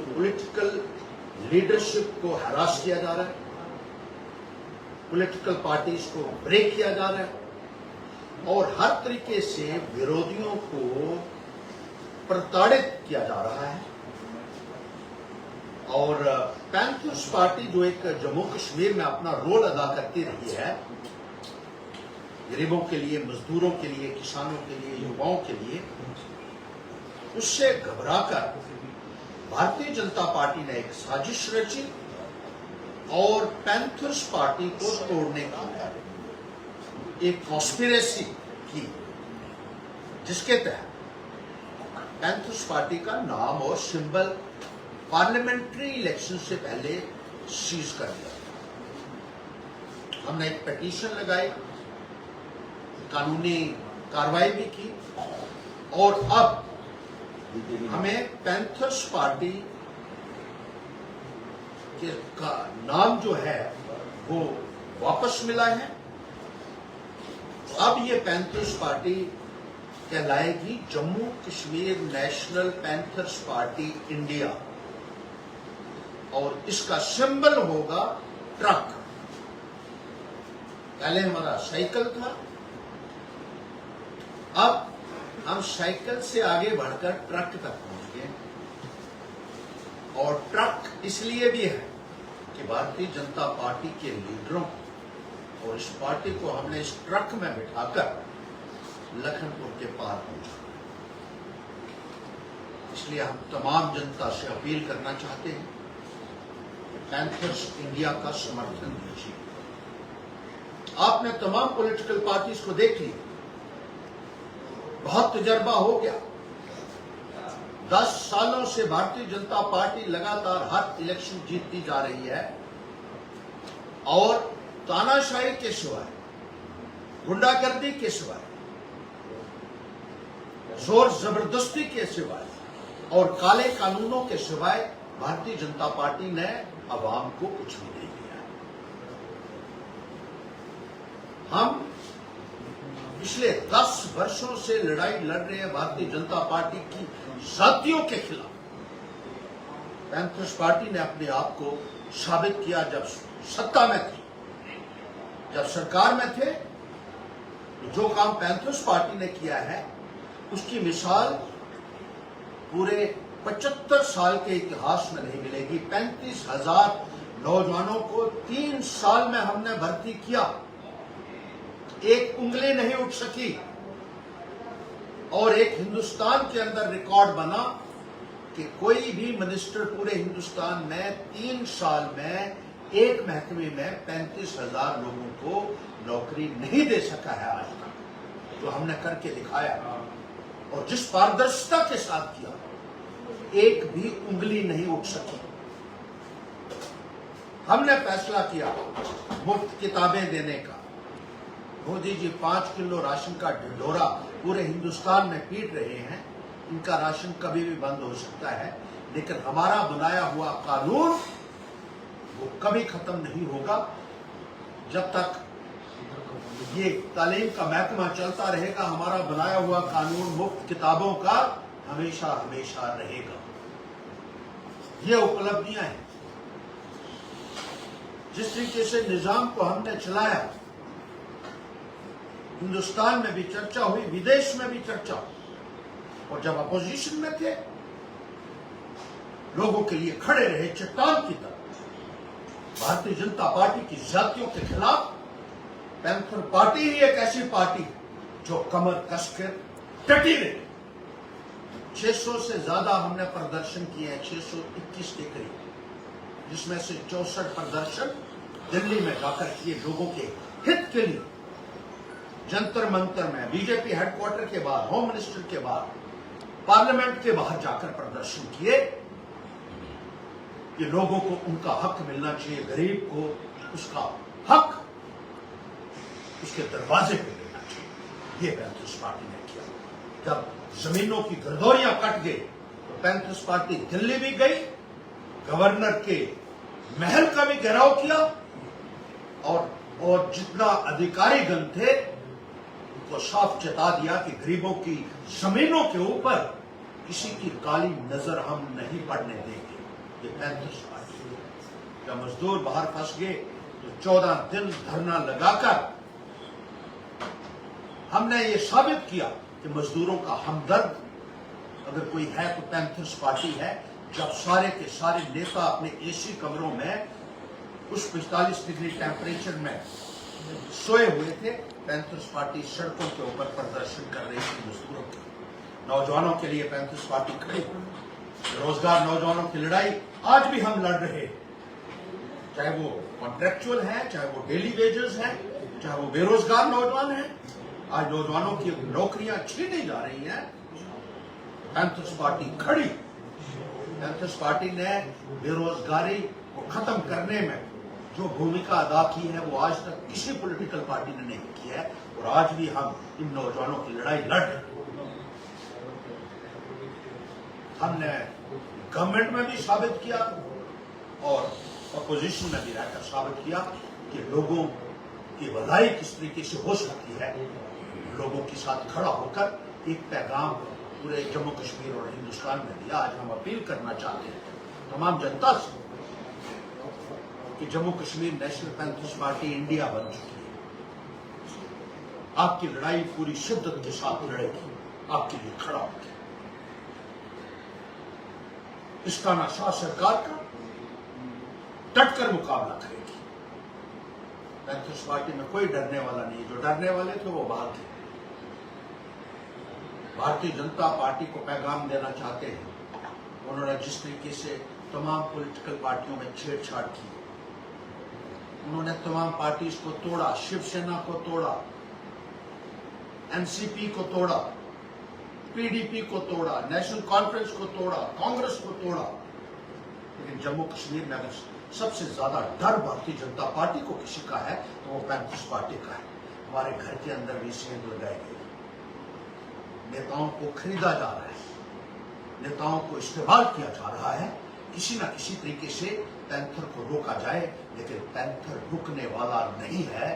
Political leadership को harass किया जा रहा है, पॉलिटिकल पार्टीज को ब्रेक किया जा रहा है और हर तरीके से विरोधियों को प्रताड़ित किया जा रहा है। और पैंथर्स पार्टी जो एक जम्मू कश्मीर में अपना रोल अदा करती रही है, गरीबों के लिए, मजदूरों के लिए, किसानों के लिए, युवाओं के लिए, उससे घबराकर भारतीय जनता पार्टी ने एक साजिश रची और पैंथर्स पार्टी को तोड़ने की एक कॉन्स्पिरेसी की, जिसके तहत पैंथर्स पार्टी का नाम और सिंबल पार्लियामेंट्री इलेक्शन से पहले सीज कर दिया। हमने एक पिटीशन लगाई, कानूनी कार्रवाई भी की और अब हमें पैंथर्स पार्टी के का नाम जो है वो वापस मिला है। अब ये पैंथर्स पार्टी कहलाएगी Jammu Kashmir National Panthers Party India और इसका सिंबल होगा ट्रक। पहले हमारा साइकिल था, अब हम साइकिल से आगे बढ़कर ट्रक तक पहुंच गए। और ट्रक इसलिए भी है कि भारतीय जनता पार्टी के लीडरों को और इस पार्टी को हमने इस ट्रक में बिठाकर लखनपुर के पार पहुंचा। इसलिए हम तमाम जनता से अपील करना चाहते हैं कि पैंथर्स इंडिया का समर्थन दीजिए। आपने तमाम पॉलिटिकल पार्टीज को देख लिया, बहुत तजर्बा हो गया। 10 सालों से भारतीय जनता पार्टी लगातार हर इलेक्शन जीतती जा रही है और तानाशाही के सिवाय, गुंडागर्दी के सिवाय, जोर जबरदस्ती के सिवाय और काले कानूनों के सिवाय भारतीय जनता पार्टी ने अवाम को कुछ भी नहीं दिया। हम पिछले 10 वर्षों से लड़ाई लड़ रहे हैं भारतीय जनता पार्टी की जातियों के खिलाफ। पैंथर्स पार्टी ने अपने आप को साबित किया जब सत्ता में थी, जब सरकार में थे। जो काम पैंथर्स पार्टी ने किया है उसकी मिसाल पूरे 75 साल के इतिहास में नहीं मिलेगी। 35,000 नौजवानों को 3 साल में हमने भर्ती किया, एक उंगली नहीं उठ सकी और एक हिंदुस्तान के अंदर रिकॉर्ड बना कि कोई भी मिनिस्टर पूरे हिंदुस्तान में 3 साल में एक महकमे में 35,000 लोगों को नौकरी नहीं दे सका है आज तक। तो हमने करके दिखाया और जिस पारदर्शिता के साथ किया, एक भी उंगली नहीं उठ सकी। हमने फैसला किया मुफ्त किताबें देने का। मोदी जी 5 किलो राशन का ढिढोरा पूरे हिंदुस्तान में पीट रहे हैं। इनका राशन कभी भी बंद हो सकता है, लेकिन हमारा बनाया हुआ कानून वो कभी खत्म नहीं होगा। जब तक ये तालीम का महकमा चलता रहेगा, हमारा बनाया हुआ कानून मुफ्त किताबों का हमेशा हमेशा रहेगा। ये उपलब्धियां हैं। जिस तरीके से निजाम को हमने चलाया, हिंदुस्तान में भी चर्चा हुई, विदेश में भी चर्चा हुई। और जब अपोजिशन में थे, लोगों के लिए खड़े रहे चट्टान की तरह। भारतीय जनता पार्टी की जातियों के खिलाफ पैंथर पार्टी ही एक ऐसी पार्टी जो कमर कसकर डटी रही। 600 से ज्यादा हमने प्रदर्शन किए हैं, 621 के करीब, जिसमें से 64 प्रदर्शन दिल्ली में जाकर किए लोगों के हित के लिए। जंतर मंतर में, बीजेपी हेडक्वार्टर के बाहर, होम मिनिस्टर के बाहर, पार्लियामेंट के बाहर जाकर प्रदर्शन किए कि लोगों को उनका हक मिलना चाहिए, गरीब को उसका हक उसके दरवाजे पे देना चाहिए। ये पैंथर्स पार्टी ने किया। जब जमीनों की गर्दौरियां कट गई तो पैंथर्स पार्टी दिल्ली भी गई, गवर्नर के महल का भी घेराव किया और जितना अधिकारीगण थे उनको साफ चेता दिया कि गरीबों की जमीनों के ऊपर किसी की काली नजर हम नहीं पड़ने देंगे। ये पैंथर्स पार्टी है। जब मजदूर बाहर फंस गए तो 14 दिन धरना लगाकर हमने ये साबित किया कि मजदूरों का हमदर्द अगर कोई है तो पैंथर्स पार्टी है। जब सारे के सारे नेता अपने एसी कमरों में उस 45 डिग्री टेम्परेचर में सोए हुए थे, पैंथर्स पार्टी सड़कों के ऊपर प्रदर्शन कर रही थी मजदूरों के, नौजवानों के लिए पैंथर्स पार्टी खड़ी। बेरोजगार नौजवानों की लड़ाई आज भी हम लड़ रहे हैं, चाहे वो कॉन्ट्रेक्चुअल है, चाहे वो डेली वेजेस है, चाहे वो बेरोजगार नौजवान है। आज नौजवानों की नौकरियां छीनी जा रही हैं, पैंथर्स पार्टी खड़ी। पैंथर्स पार्टी ने बेरोजगारी को खत्म करने में जो भूमिका अदा की है वो आज तक किसी पॉलिटिकल पार्टी ने नहीं की है, और आज भी हम इन नौजवानों की लड़ाई लड़ रहे हैं। हमने गवर्नमेंट में भी साबित किया और अपोजिशन में भी रहकर साबित किया कि लोगों की भलाई किस तरीके से हो सकती है। लोगों के साथ खड़ा होकर एक पैगाम पूरे जम्मू कश्मीर और हिंदुस्तान में दिया। आज हम अपील करना चाहते हैं तमाम जनता से कि Jammu Kashmir National Panthers Party India बन चुकी है। आपकी लड़ाई पूरी शिद्दत के साथ लड़ेगी, आपके लिए खड़ा होगी। इसका नशा सरकार का डटकर मुकाबला करेगी। पैंथर्स पार्टी में कोई डरने वाला नहीं। जो डरने वाले थे वो भाग गए। भारतीय जनता पार्टी को पैगाम देना चाहते हैं। उन्होंने जिस तरीके से तमाम पॉलिटिकल पार्टियों में छेड़छाड़ की, उन्होंने तमाम पार्टीज को तोड़ा, शिवसेना को तोड़ा, एनसीपी को तोड़ा, पीडीपी को तोड़ा, नेशनल कॉन्फ्रेंस को तोड़ा, कांग्रेस को तोड़ा। लेकिन जम्मू कश्मीर में अगर सबसे ज्यादा डर भारतीय जनता पार्टी को किसी का है तो वो पैंथर्स पार्टी का है। हमारे घर के अंदर भी सेंध लगाए गए, नेताओं को खरीदा जा रहा है, नेताओं को इस्तेमाल किया जा रहा है। किसी न किसी तरीके से पैंथर को रोका जाए, लेकिन पैंथर रुकने वाला नहीं है।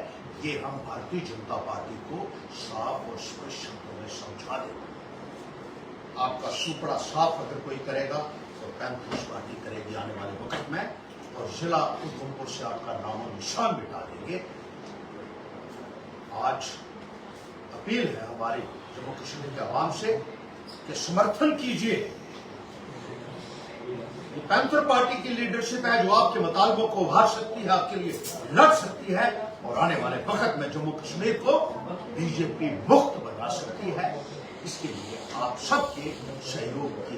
ये हम भारतीय जनता पार्टी को साफ और स्पष्ट शब्दों में समझा दें। आपका सुपड़ा साफ अगर कोई करेगा तो पैंथर्स पार्टी करेगी आने वाले वक्त में, और जिला उधमपुर से आपका नामो निशान मिटा देंगे। आज अपील है हमारी जम्मू कश्मीर के आवाम से कि समर्थन कीजिए। पैंथर पार्टी की लीडरशिप है जो आपके मुतालबों को उभार सकती है, आपके लिए लड़ सकती है, और आने वाले वक्त में जम्मू कश्मीर को बीजेपी मुक्त बना सकती है। इसके लिए आप सबके सहयोग